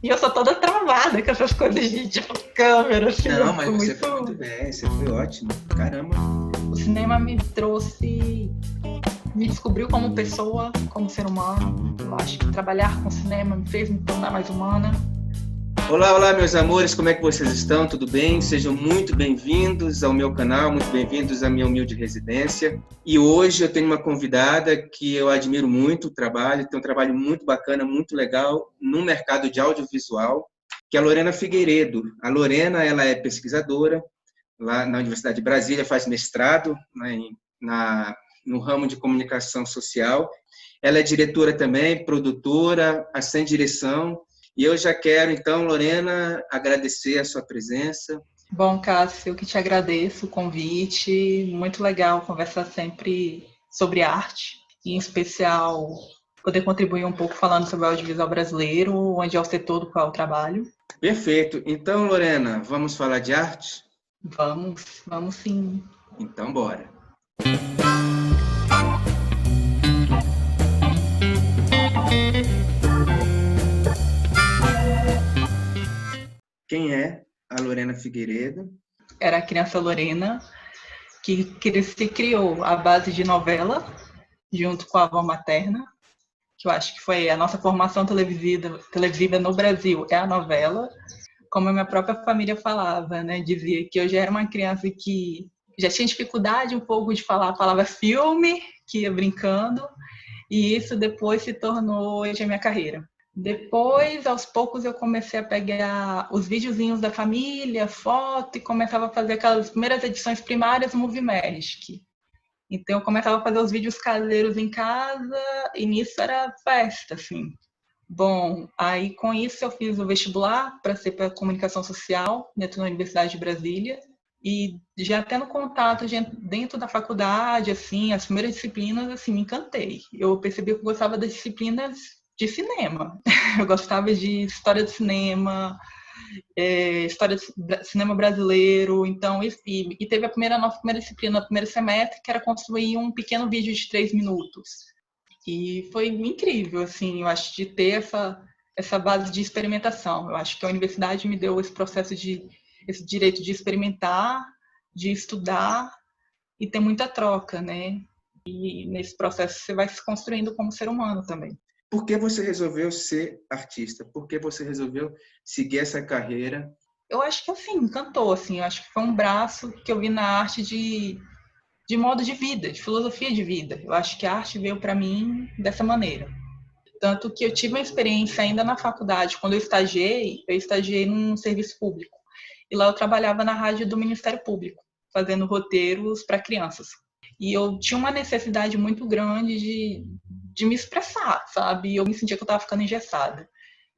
E eu sou toda travada com essas coisas de tipo, câmera, assim, Não, eu mas sou você foi muito... muito bem, você foi ótimo. Caramba. O cinema me trouxe, me descobriu como pessoa, como ser humano. Eu acho que trabalhar com cinema me fez me tornar mais humana. Olá, olá, meus amores, como é que vocês estão? Tudo bem? Sejam muito bem-vindos ao meu canal, muito bem-vindos à minha humilde residência. E hoje eu tenho uma convidada que eu admiro muito o trabalho, tem um trabalho muito bacana, muito legal no mercado de audiovisual, que é a Lorena Figueiredo. A Lorena, ela é pesquisadora lá na Universidade de Brasília, faz mestrado, né, no ramo de comunicação social. Ela é diretora também, produtora, assistente de direção. E eu já quero, então, Lorena, agradecer a sua presença. Bom, Cássio, eu que te agradeço o convite. Muito legal conversar sempre sobre arte, e em especial poder contribuir um pouco falando sobre o audiovisual brasileiro, onde é o setor do qual eu trabalho. Perfeito. Então, Lorena, vamos falar de arte? Vamos sim. Então, bora. Quem é a Lorena Figueiredo? Era a criança Lorena, que se criou à base de novela, junto com a avó materna, que eu acho que foi a nossa formação televisiva no Brasil, é a novela. Como a minha própria família falava, né? Dizia que eu já era uma criança que já tinha dificuldade um pouco de falar a palavra filme, que ia brincando, e isso depois se tornou hoje a minha carreira. Depois, aos poucos, eu comecei a pegar os videozinhos da família, foto, e começava a fazer aquelas primeiras edições primárias do Movie Magic. Então, eu começava a fazer os vídeos caseiros em casa, e nisso era festa, assim. Bom, aí com isso eu fiz o vestibular para ser para comunicação social dentro da Universidade de Brasília e já tendo contato dentro da faculdade, assim, as primeiras disciplinas, assim, me encantei. Eu percebi que eu gostava das disciplinas de cinema. Eu gostava de história do cinema, história do cinema brasileiro, então, e teve nossa primeira disciplina no primeiro semestre, que era construir um pequeno vídeo de 3 minutos. E foi incrível, assim, eu acho, de ter essa base de experimentação. Eu acho que a universidade me deu esse direito de experimentar, de estudar e ter muita troca, né? E nesse processo você vai se construindo como ser humano também. Por que você resolveu ser artista? Por que você resolveu seguir essa carreira? Eu acho que, assim, encantou, assim, eu acho que foi um braço que eu vi na arte de modo de vida, de filosofia de vida. Eu acho que a arte veio para mim dessa maneira. Tanto que eu tive uma experiência ainda na faculdade. Quando eu estagiei num serviço público. E lá eu trabalhava na rádio do Ministério Público, fazendo roteiros para crianças. E eu tinha uma necessidade muito grande de me expressar, sabe? E eu me sentia que eu estava ficando engessada.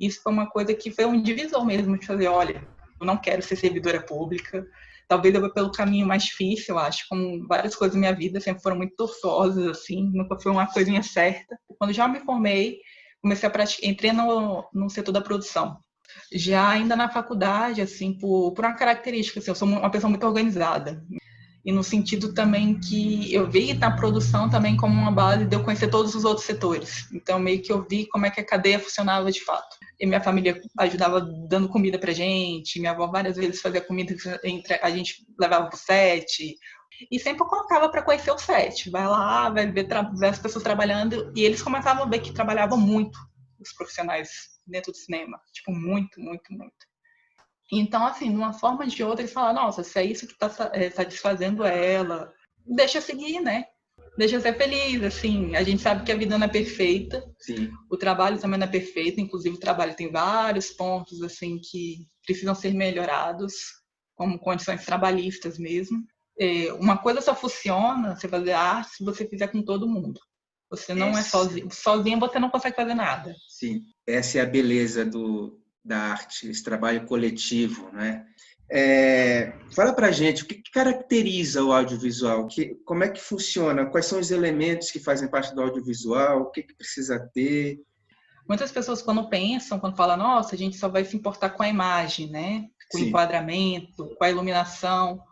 Isso foi uma coisa que foi um divisor mesmo, de fazer, olha, eu não quero ser servidora pública. Talvez eu vá pelo caminho mais difícil, eu acho, como várias coisas da minha vida sempre foram muito tortuosas, assim, nunca foi uma coisinha certa. Quando já me formei, comecei a praticar, entrei no setor da produção. Já ainda na faculdade, assim, por uma característica, assim, eu sou uma pessoa muito organizada. E no sentido também que eu vi na produção também como uma base de eu conhecer todos os outros setores. Então, meio que eu vi como é que a cadeia funcionava de fato. E minha família ajudava dando comida pra gente, minha avó várias vezes fazia comida, a gente levava pro set, e sempre eu colocava para conhecer o set. Vai lá, vai ver as pessoas trabalhando, e eles começavam a ver que trabalhavam muito, os profissionais dentro do cinema. Tipo, muito, muito, muito. Então, assim, de uma forma ou de outra, eles falam, nossa, se é isso que está satisfazendo ela, deixa seguir, né? Deixa ser feliz, assim. A gente sabe que a vida não é perfeita, Sim. o trabalho também não é perfeito, inclusive o trabalho tem vários pontos, assim, que precisam ser melhorados, como condições trabalhistas mesmo. Uma coisa só funciona, você fazer arte, se você fizer com todo mundo. Você não é sozinho. Sozinho você não consegue fazer nada. Sim, essa é a beleza da arte, esse trabalho coletivo, né? Fala pra gente, o que caracteriza o audiovisual? Como é que funciona? Quais são os elementos que fazem parte do audiovisual? O que precisa ter? Muitas pessoas, quando falam, nossa, a gente só vai se importar com a imagem, né? Com o Sim, enquadramento, com a iluminação.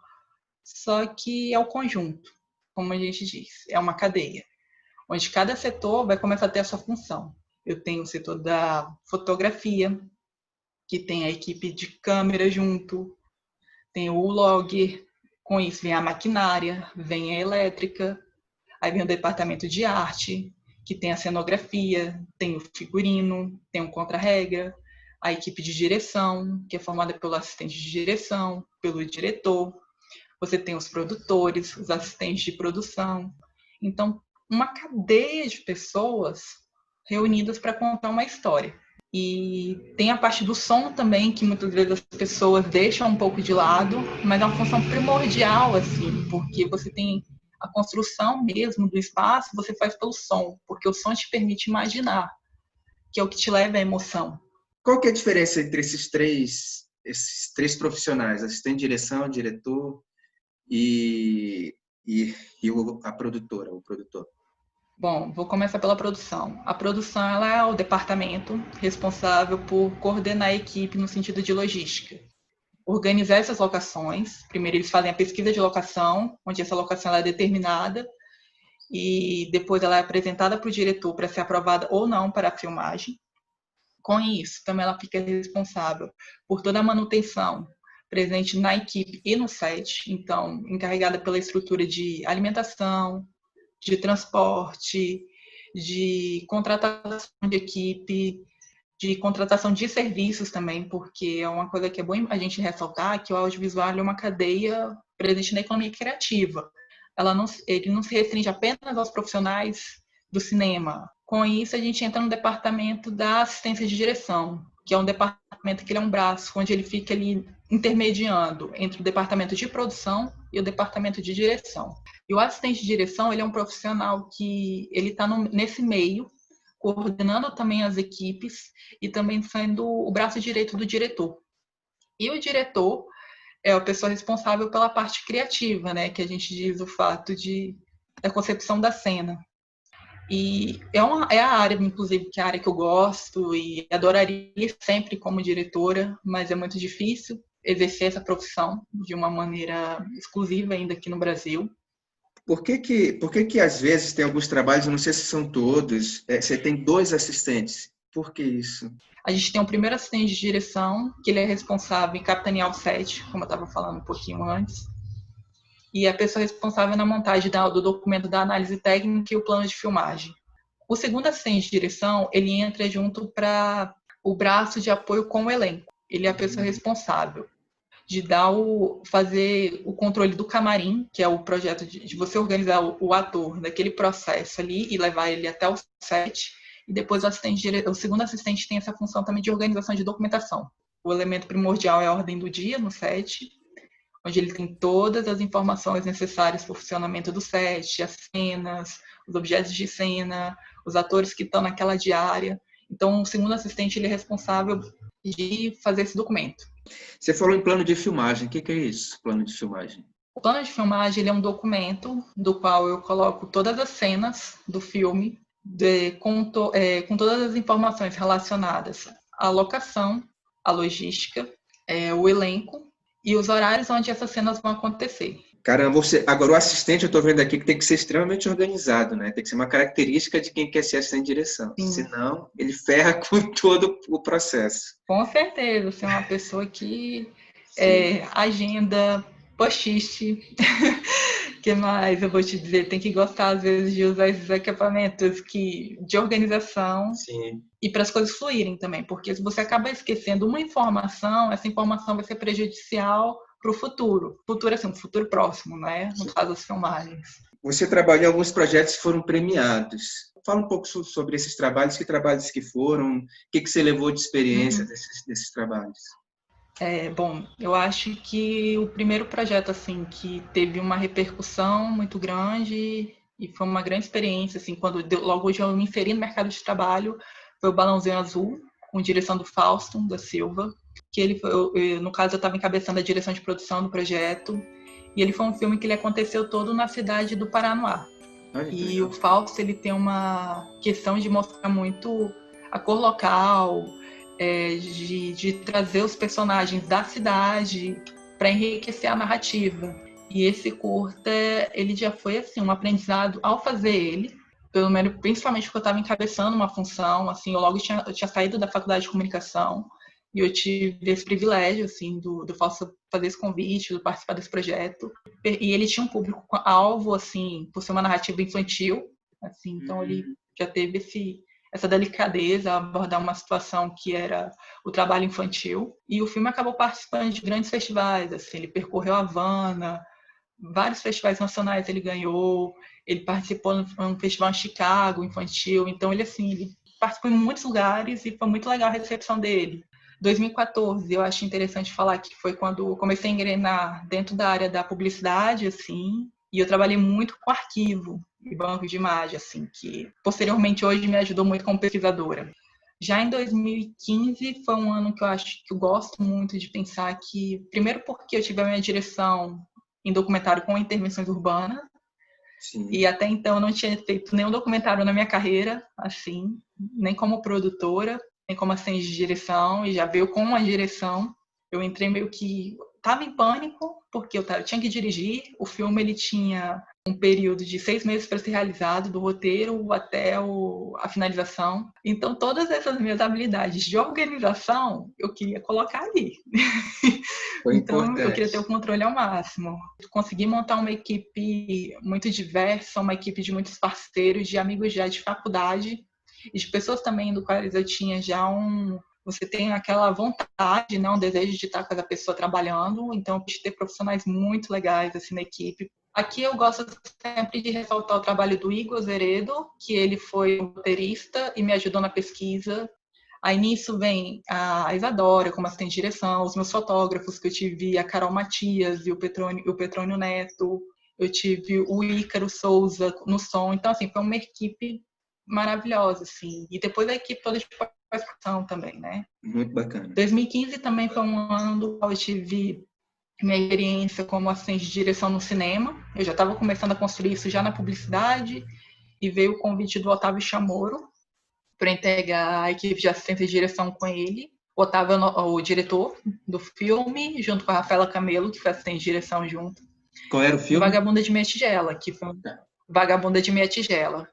Só que é o conjunto, como a gente diz, é uma cadeia, onde cada setor vai começar a ter a sua função. Eu tenho o setor da fotografia, que tem a equipe de câmera junto, tem o logger, com isso vem a maquinária, vem a elétrica, aí vem o departamento de arte, que tem a cenografia, tem o figurino, tem o contra-regra, a equipe de direção, que é formada pelo assistente de direção, pelo diretor, você tem os produtores, os assistentes de produção. Então, uma cadeia de pessoas reunidas para contar uma história. E tem a parte do som também, que muitas vezes as pessoas deixam um pouco de lado, mas é uma função primordial, assim, porque você tem a construção mesmo do espaço, você faz pelo som, porque o som te permite imaginar, que é o que te leva à emoção. Qual que é a diferença entre esses três profissionais, assistente de direção, diretor e a produtora, o produtor? Bom, vou começar pela produção. A produção ela é o departamento responsável por coordenar a equipe no sentido de logística. Organizar essas locações. Primeiro eles fazem a pesquisa de locação, onde essa locação ela é determinada, e depois ela é apresentada para o diretor para ser aprovada ou não para a filmagem. Com isso, também ela fica responsável por toda a manutenção presente na equipe e no set, então encarregada pela estrutura de alimentação, de transporte, de contratação de equipe, de contratação de serviços também, porque é uma coisa que é bom a gente ressaltar, que o audiovisual é uma cadeia presente na economia criativa. Ele não se restringe apenas aos profissionais do cinema. Com isso, a gente entra no departamento da assistência de direção, que é um departamento que ele é um braço, onde ele fica ali intermediando entre o departamento de produção e o departamento de direção. E o assistente de direção, ele é um profissional que ele está nesse meio, coordenando também as equipes e também sendo o braço direito do diretor. E o diretor é a pessoa responsável pela parte criativa, né, que a gente diz o fato da concepção da cena. E é a área, inclusive, que é a área que eu gosto e adoraria sempre como diretora, mas é muito difícil exercer essa profissão de uma maneira exclusiva ainda aqui no Brasil. Por que às vezes tem alguns trabalhos, eu não sei se são todos, você tem 2 assistentes? Por que isso? A gente tem um primeiro assistente de direção, que ele é responsável em capitanear o set, como eu estava falando um pouquinho antes. E a pessoa responsável na montagem do documento da análise técnica e o plano de filmagem. O segundo assistente de direção, ele entra junto para o braço de apoio com o elenco. Ele é a pessoa responsável de fazer o controle do camarim, que é o projeto de você organizar o ator daquele processo ali e levar ele até o set. E depois o segundo assistente tem essa função também de organização de documentação. O elemento primordial é a ordem do dia no set, onde ele tem todas as informações necessárias para o funcionamento do set, as cenas, os objetos de cena, os atores que estão naquela diária. Então, o segundo assistente ele é responsável de fazer esse documento. Você falou em plano de filmagem. O que é isso, plano de filmagem? O plano de filmagem ele é um documento do qual eu coloco todas as cenas do filme, com todas as informações relacionadas à locação, à logística, o elenco, e os horários onde essas cenas vão acontecer. Caramba, agora o assistente, eu estou vendo aqui que tem que ser extremamente organizado, né? Tem que ser uma característica de quem quer ser assistente de direção. Sim. Senão, ele ferra com todo o processo. Com certeza, você é uma pessoa que agenda, post-it, que mais eu vou te dizer? Tem que gostar, às vezes, de usar esses equipamentos de organização. Sim. E para as coisas fluírem também, porque se você acaba esquecendo uma informação, essa informação vai ser prejudicial para o futuro. Futuro, assim, um futuro próximo, né? No caso das filmagens. Você trabalhou em alguns projetos que foram premiados. Fala um pouco sobre esses trabalhos, que trabalhos que foram, o que você levou de experiência desses trabalhos? Bom, eu acho que o primeiro projeto, assim, que teve uma repercussão muito grande e foi uma grande experiência, assim, logo hoje eu me inseri no mercado de trabalho, foi o Balãozinho Azul, com direção do Fausto da Silva, que ele foi, no caso eu estava encabeçando a direção de produção do projeto, e ele foi um filme que ele aconteceu todo na cidade do Paranoá. E o Fausto, ele tem uma questão de mostrar muito a cor local, de trazer os personagens da cidade para enriquecer a narrativa. E esse curta, ele já foi assim, um aprendizado ao fazer ele, pelo menos, principalmente porque eu estava encabeçando uma função, assim, eu logo tinha saído da faculdade de comunicação, E eu tive esse privilégio, assim, do fazer esse convite, do participar desse projeto. E ele tinha um público-alvo, assim, por ser uma narrativa infantil, assim, então ele já teve essa delicadeza a abordar uma situação que era o trabalho infantil. E o filme acabou participando de grandes festivais, assim, ele percorreu a Havana, vários festivais nacionais ele ganhou, ele participou num festival em Chicago, infantil, então ele, assim, ele participou em muitos lugares e foi muito legal a recepção dele. 2014, eu acho interessante falar que foi quando eu comecei a engrenar dentro da área da publicidade, assim, e eu trabalhei muito com arquivo e banco de imagem, assim, que posteriormente hoje me ajudou muito como pesquisadora. Já em 2015 foi um ano que eu acho que eu gosto muito de pensar que, primeiro porque eu tive a minha direção em documentário com intervenções urbanas, Sim. E até então eu não tinha feito nenhum documentário na minha carreira, assim, nem como produtora, nem como assistente de direção, e já veio com a direção. Eu entrei meio que... Estava em pânico, porque eu tinha que dirigir. O filme ele tinha um período de 6 meses para ser realizado, do roteiro até a finalização. Então, todas essas minhas habilidades de organização, eu queria colocar ali. Foi Então, importante. eu queria ter o controle ao máximo. Consegui montar uma equipe muito diversa, uma equipe de muitos parceiros, de amigos já de faculdade, e de pessoas também do quais eu tinha já você tem aquela vontade, né, um desejo de estar com essa pessoa trabalhando, então eu quis ter profissionais muito legais assim na equipe. Aqui eu gosto sempre de ressaltar o trabalho do Igor Zeredo, que ele foi roteirista e me ajudou na pesquisa. Aí nisso vem a Isadora como assistente de direção, os meus fotógrafos que eu tive, a Carol Matias e o Petrônio Neto, eu tive o Ícaro Souza no som, então assim, foi uma equipe maravilhosa, assim, e depois a equipe toda de participação também, né? Muito bacana. 2015 também foi um ano do qual eu tive minha experiência como assistente de direção no cinema, eu já estava começando a construir isso já na publicidade, e veio o convite do Otávio Chamorro para integrar a equipe de assistência de direção com ele. O Otávio, o diretor do filme, junto com a Rafaela Camelo, que foi assistente de direção junto. Qual era o filme? Vagabunda de Meia Tigela, que foi Vagabunda de Meia Tigela.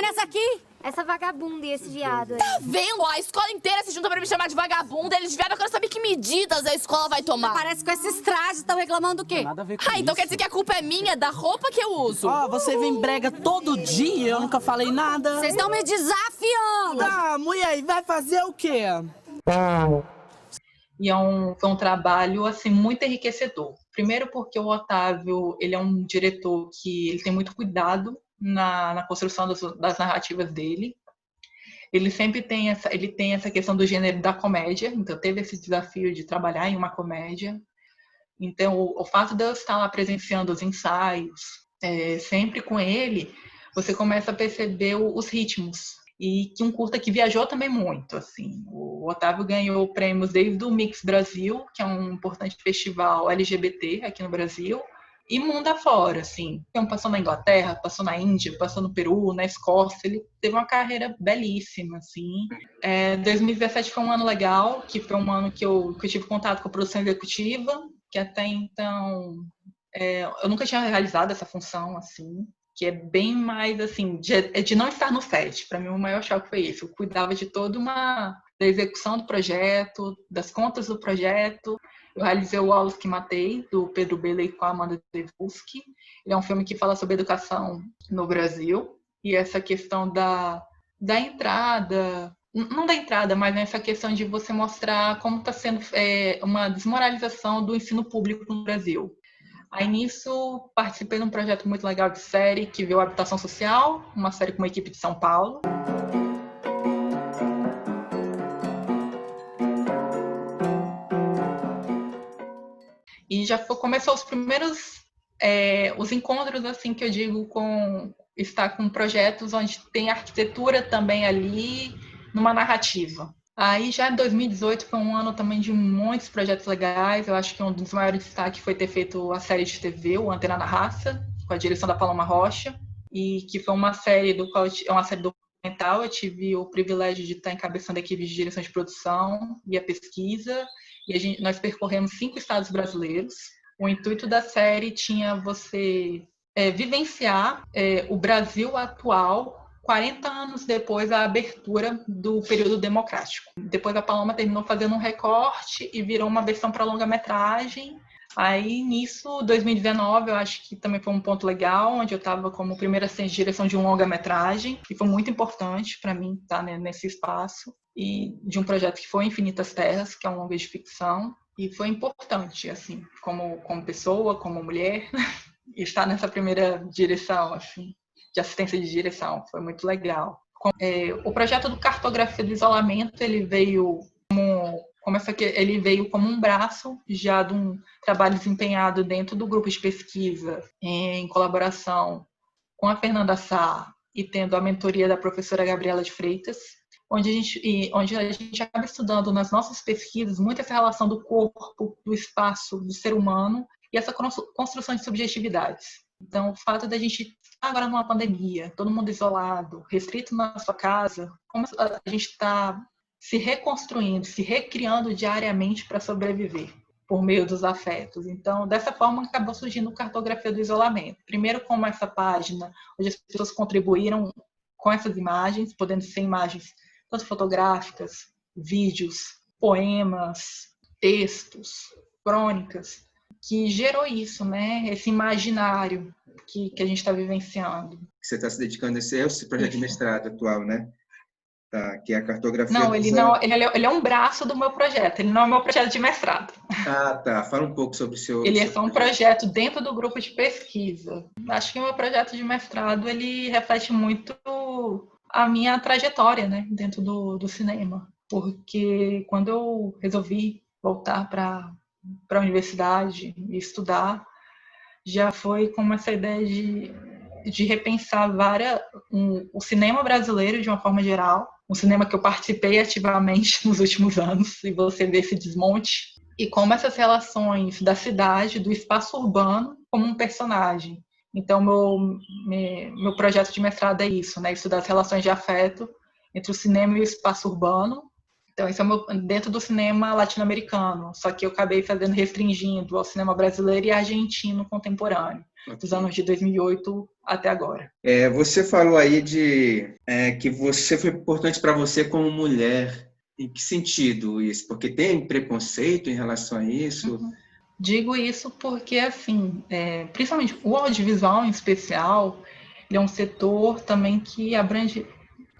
Nessa aqui? Essa vagabunda e esse viado aí. Tá vendo? A escola inteira se junta pra me chamar de vagabunda. Eles vieram, eu quero saber que medidas a escola vai tomar. Parece que com esses trajes estão reclamando do quê? Nada a ver com Então isso. quer dizer que a culpa é minha, da roupa que eu uso? Ó, você vem brega todo dia, eu nunca falei nada. Vocês estão me desafiando. Tá, mulher, e vai fazer o quê? E foi um trabalho assim muito enriquecedor. Primeiro porque o Otávio, ele é um diretor que ele tem muito cuidado na construção das narrativas dele. Ele sempre tem essa questão do gênero da comédia, então teve esse desafio de trabalhar em uma comédia. Então o fato de eu estar lá presenciando os ensaios, sempre com ele, você começa a perceber os ritmos. E que um curta que viajou também muito, assim. O Otávio ganhou prêmios desde o Mix Brasil, que é um importante festival LGBT aqui no Brasil, e mundo afora, assim. Então, passou na Inglaterra, passou na Índia, passou no Peru, na Escócia. Ele teve uma carreira belíssima, assim. 2017 foi um ano legal, que foi um ano que eu tive contato com a produção executiva, que até então eu nunca tinha realizado essa função, assim, que é bem mais, assim, de não estar no set. Para mim, o maior choque foi isso. Eu cuidava de da execução do projeto, das contas do projeto. Eu realizei o Aulas que Matei, do Pedro Beley com a Amanda Devuski. Ele é um filme que fala sobre educação no Brasil. E essa questão da entrada, não da entrada, mas nessa questão de você mostrar como está sendo uma desmoralização do ensino público no Brasil. Aí nisso, participei de um projeto muito legal de série, que veio Habitação Social, uma série com uma equipe de São Paulo. E já começou os primeiros os encontros, assim, que eu digo, estar com projetos onde tem arquitetura também ali, numa narrativa. Aí já em 2018 foi um ano também de muitos projetos legais. Eu acho que um dos maiores destaques foi ter feito a série de TV, o Antena na Raça, com a direção da Paloma Rocha, e que foi uma série documental. Eu tive o privilégio de estar encabeçando a equipe de direção de produção e a pesquisa, e nós percorremos 5 estados brasileiros. O intuito da série tinha você vivenciar o Brasil atual, 40 anos depois da abertura do período democrático. Depois a Paloma terminou fazendo um recorte e virou uma versão para longa-metragem. Aí, nisso, 2019, eu acho que também foi um ponto legal, onde eu estava como primeira assistente de direção de um longa-metragem, e foi muito importante para mim estar nesse espaço, e de um projeto que foi Infinitas Terras, que é um longa de ficção, e foi importante, assim, como pessoa, como mulher, estar nessa primeira direção, assim, de assistência de direção, foi muito legal. O projeto do Cartografia do Isolamento, ele veio como um braço já de um trabalho desempenhado dentro do grupo de pesquisa, em colaboração com a Fernanda Sá e tendo a mentoria da professora Gabriela de Freitas, onde a gente acaba estudando nas nossas pesquisas muito essa relação do corpo, do espaço, do ser humano e essa construção de subjetividades. Então, o fato da gente estar agora numa pandemia, todo mundo isolado, restrito na sua casa, como a gente está se reconstruindo, se recriando diariamente para sobreviver por meio dos afetos. Então, dessa forma, acabou surgindo a Cartografia do Isolamento. Primeiro, como essa página, onde as pessoas contribuíram com essas imagens, podendo ser imagens tanto fotográficas, vídeos, poemas, textos, crônicas, que gerou isso, né? Esse imaginário que a gente está vivenciando. Você está se dedicando a esse projeto de mestrado atual, né? Tá, que é a cartografia. Não, ele é um braço do meu projeto, ele não é o meu projeto de mestrado. Ah, tá. Fala um pouco sobre o seu... Ele é só um projeto dentro do grupo de pesquisa. Acho que o meu projeto de mestrado, ele reflete muito a minha trajetória, né, dentro do cinema. Porque quando eu resolvi voltar para a universidade e estudar, já foi com essa ideia de repensar o cinema brasileiro de uma forma geral, um cinema que eu participei ativamente nos últimos anos, e você vê esse desmonte, e como essas relações da cidade, do espaço urbano, como um personagem. Então, meu projeto de mestrado é isso, né? Estudar as relações de afeto entre o cinema e o espaço urbano. Então, isso é dentro do cinema latino-americano, só que eu acabei restringindo ao cinema brasileiro e argentino contemporâneo, dos anos de 2008 até agora. Você falou aí que você foi importante para você como mulher. Em que sentido isso? Porque tem preconceito em relação a isso? Uhum. Digo isso porque, assim, principalmente o audiovisual em especial, ele é um setor também que abrange...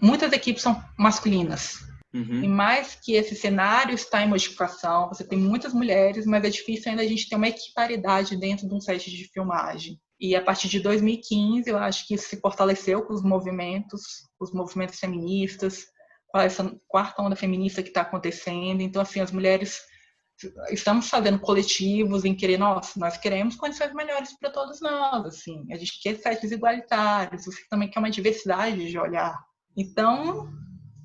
Muitas equipes são masculinas. Uhum. E mais que esse cenário está em modificação, você tem muitas mulheres, mas é difícil ainda a gente ter uma equiparidade dentro de um set de filmagem. E a partir de 2015, eu acho que isso se fortaleceu com os movimentos feministas, com essa quarta onda feminista que está acontecendo. Então, assim, as mulheres estamos fazendo coletivos em querer, nós queremos condições melhores para todos nós, assim, a gente quer sets igualitários, você também quer uma diversidade de olhar. Então,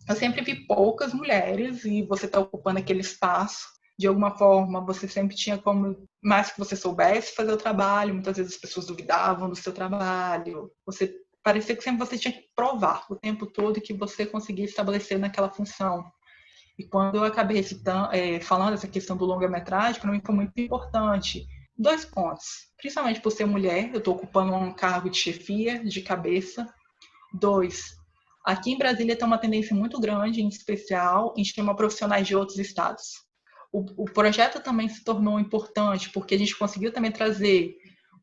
eu sempre vi poucas mulheres e você está ocupando aquele espaço. De alguma forma, você sempre tinha como, mais que você soubesse fazer o trabalho, muitas vezes as pessoas duvidavam do seu trabalho. Parecia que sempre você tinha que provar o tempo todo que você conseguia estabelecer naquela função. E quando eu acabei falando essa questão do longa-metragem, para mim foi muito importante. 2 pontos. Principalmente por ser mulher, eu estou ocupando um cargo de chefia, de cabeça. 2, aqui em Brasília tem uma tendência muito grande, em especial, em chamar profissionais de outros estados. O projeto também se tornou importante, porque a gente conseguiu também trazer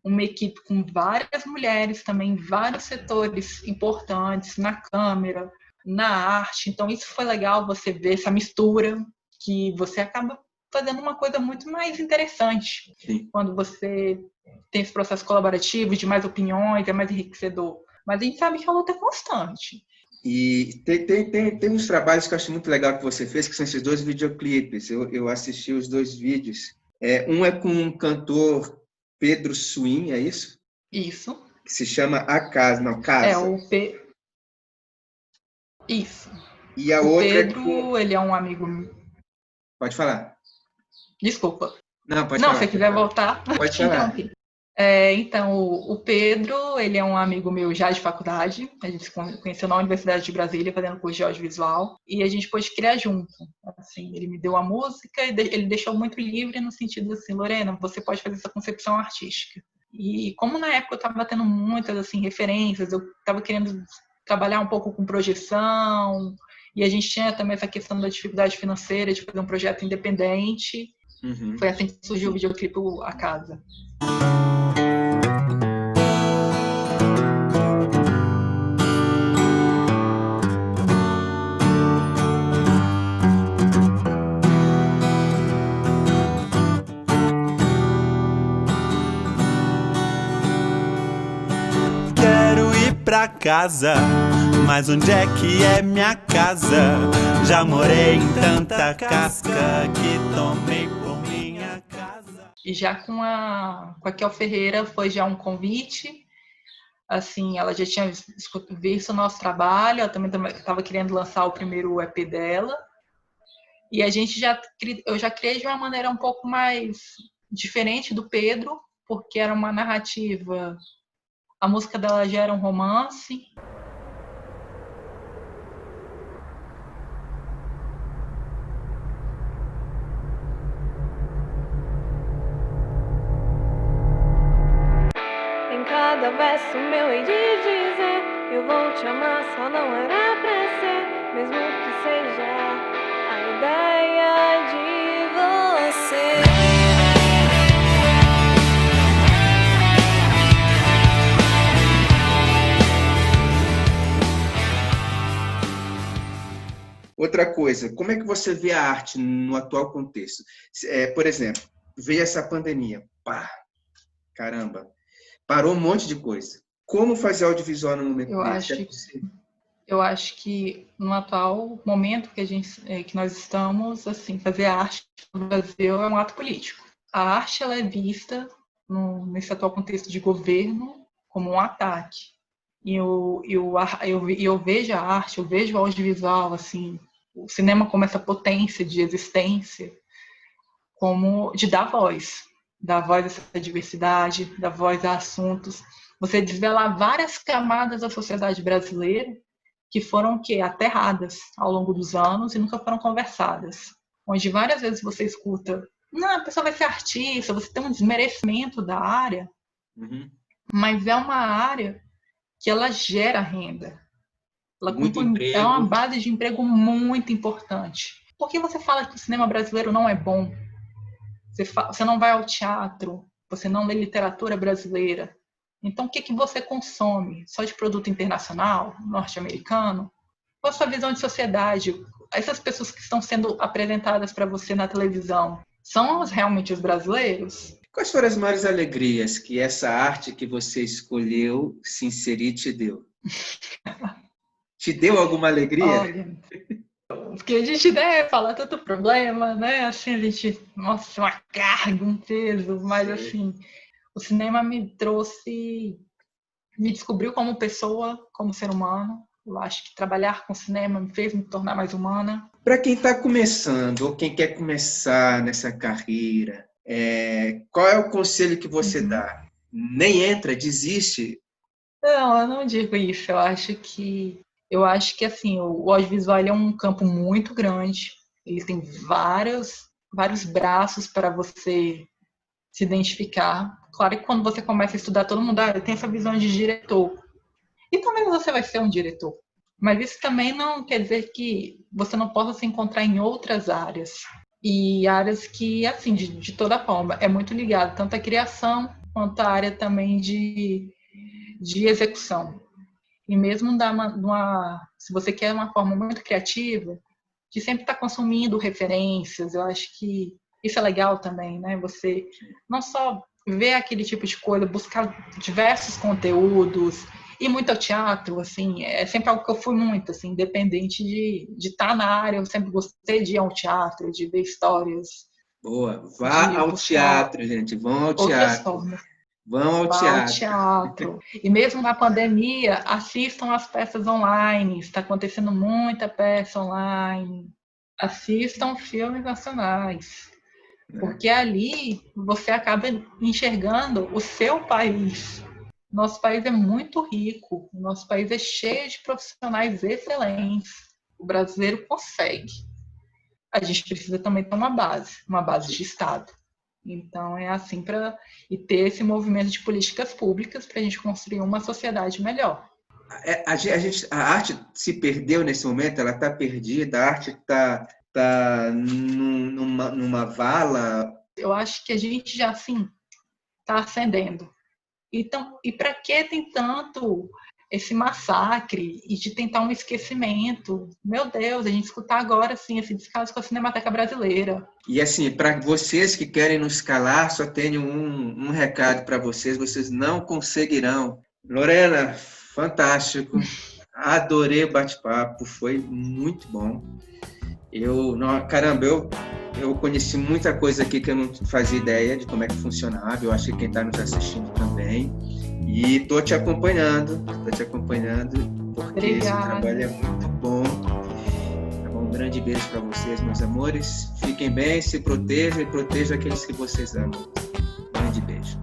uma equipe com várias mulheres também, vários setores importantes, na câmera, na arte. Então, isso foi legal, você ver essa mistura, que você acaba fazendo uma coisa muito mais interessante. Sim. Quando você tem esse processo colaborativo, de mais opiniões, é mais enriquecedor. Mas a gente sabe que a luta é constante. E tem uns trabalhos que eu acho muito legal que você fez, que são esses 2 videoclipes. Eu assisti os 2 vídeos. Um é com um cantor, Pedro Swin, é isso? Isso. Que se chama Casa. Isso. E a o outra Pedro, ele é um amigo... Pode falar. Desculpa. Não, pode falar. Se você quiser voltar, pode falar. Então, o Pedro, ele é um amigo meu já de faculdade. A gente se conheceu na Universidade de Brasília, fazendo curso de audiovisual. E a gente pôde criar junto. Assim, ele me deu a música e ele deixou muito livre no sentido assim, Lorena, você pode fazer essa concepção artística. E como na época eu estava tendo muitas assim, referências, eu estava querendo trabalhar um pouco com projeção, e a gente tinha também essa questão da dificuldade financeira de fazer um projeto independente. Foi assim que surgiu o videoclipe A Casa. Quero ir pra casa, mas onde é que é minha casa? Já morei em tanta casca que tomei por minha casa. E já com a Kel Ferreira foi já um convite, assim, ela já tinha visto o nosso trabalho, ela também estava querendo lançar o primeiro EP dela, e eu já criei de uma maneira um pouco mais diferente do Pedro, porque era uma narrativa, a música dela já era um romance. Cada verso meu hei de dizer, eu vou te amar, só não era pra ser, mesmo que seja a ideia de você. Outra coisa, como é que você vê a arte no atual contexto? Por exemplo, veio essa pandemia, pá, caramba, parou um monte de coisa. Como fazer audiovisual no momento desse? Eu acho que no atual momento que nós estamos, assim, fazer arte no Brasil é um ato político. A arte ela é vista nesse atual contexto de governo como um ataque. E eu vejo a arte, eu vejo o audiovisual, assim, o cinema como essa potência de existência, como de dar voz a essa diversidade, dar voz a assuntos. Você desvelar várias camadas da sociedade brasileira que foram aterradas ao longo dos anos e nunca foram conversadas. Onde várias vezes você escuta, não, a pessoa vai ser artista, você tem um desmerecimento da área, mas é uma área que ela gera renda. É uma base de emprego muito importante. Por que você fala que o cinema brasileiro não é bom? Você não vai ao teatro, você não lê literatura brasileira. Então, o que você consome? Só de produto internacional, norte-americano? Qual a sua visão de sociedade? Essas pessoas que estão sendo apresentadas para você na televisão, são realmente os brasileiros? Quais foram as maiores alegrias que essa arte que você escolheu se inserir te deu? Te deu alguma alegria? Olha, porque a gente fala tanto problema, né? Assim, a gente, nossa, uma carga, um peso, mas assim, o cinema me descobriu como pessoa, como ser humano. Eu acho que trabalhar com cinema me fez me tornar mais humana. Para quem está começando ou quem quer começar nessa carreira, qual é o conselho que você dá? Nem entra, desiste? Não, eu não digo isso. Eu acho que assim, o audiovisual é um campo muito grande. Ele tem vários braços para você se identificar. Claro que quando você começa a estudar, todo mundo tem essa visão de diretor. E talvez você vai ser um diretor. Mas isso também não quer dizer que você não possa se encontrar em outras áreas. E áreas que, assim, de toda forma, é muito ligado tanto à criação quanto à área também de execução. E mesmo se você quer uma forma muito criativa, de sempre estar consumindo referências, eu acho que isso é legal também, né? Você não só ver aquele tipo de coisa, buscar diversos conteúdos, ir muito ao teatro, assim, é sempre algo que eu fui muito, assim, independente de estar na área, eu sempre gostei de ir ao teatro, de ver histórias. Boa, vá ao teatro, gente, vão ao teatro. Vão ao teatro. E mesmo na pandemia, assistam as peças online. Está acontecendo muita peça online. Assistam filmes nacionais. Porque ali você acaba enxergando o seu país. Nosso país é muito rico. O nosso país é cheio de profissionais excelentes. O brasileiro consegue. A gente precisa também ter uma base de Estado. Então, é assim e ter esse movimento de políticas públicas para a gente construir uma sociedade melhor. a arte se perdeu nesse momento, ela está perdida, a arte está numa vala. Eu acho que a gente já, assim, está ascendendo. Então, e para que tem tanto esse massacre e de tentar um esquecimento? Meu Deus, a gente escutar agora, assim, esse descaso com a Cinemateca Brasileira. E assim, para vocês que querem nos calar, só tenho um recado para vocês não conseguirão. Lorena, fantástico, adorei o bate-papo, foi muito bom. Eu conheci muita coisa aqui que eu não fazia ideia de como é que funcionava, eu acho que quem está nos assistindo também. E estou te acompanhando, porque esse trabalho é muito bom. Tá bom? Um grande beijo para vocês, meus amores. Fiquem bem, se protejam e protejam aqueles que vocês amam. Um grande beijo.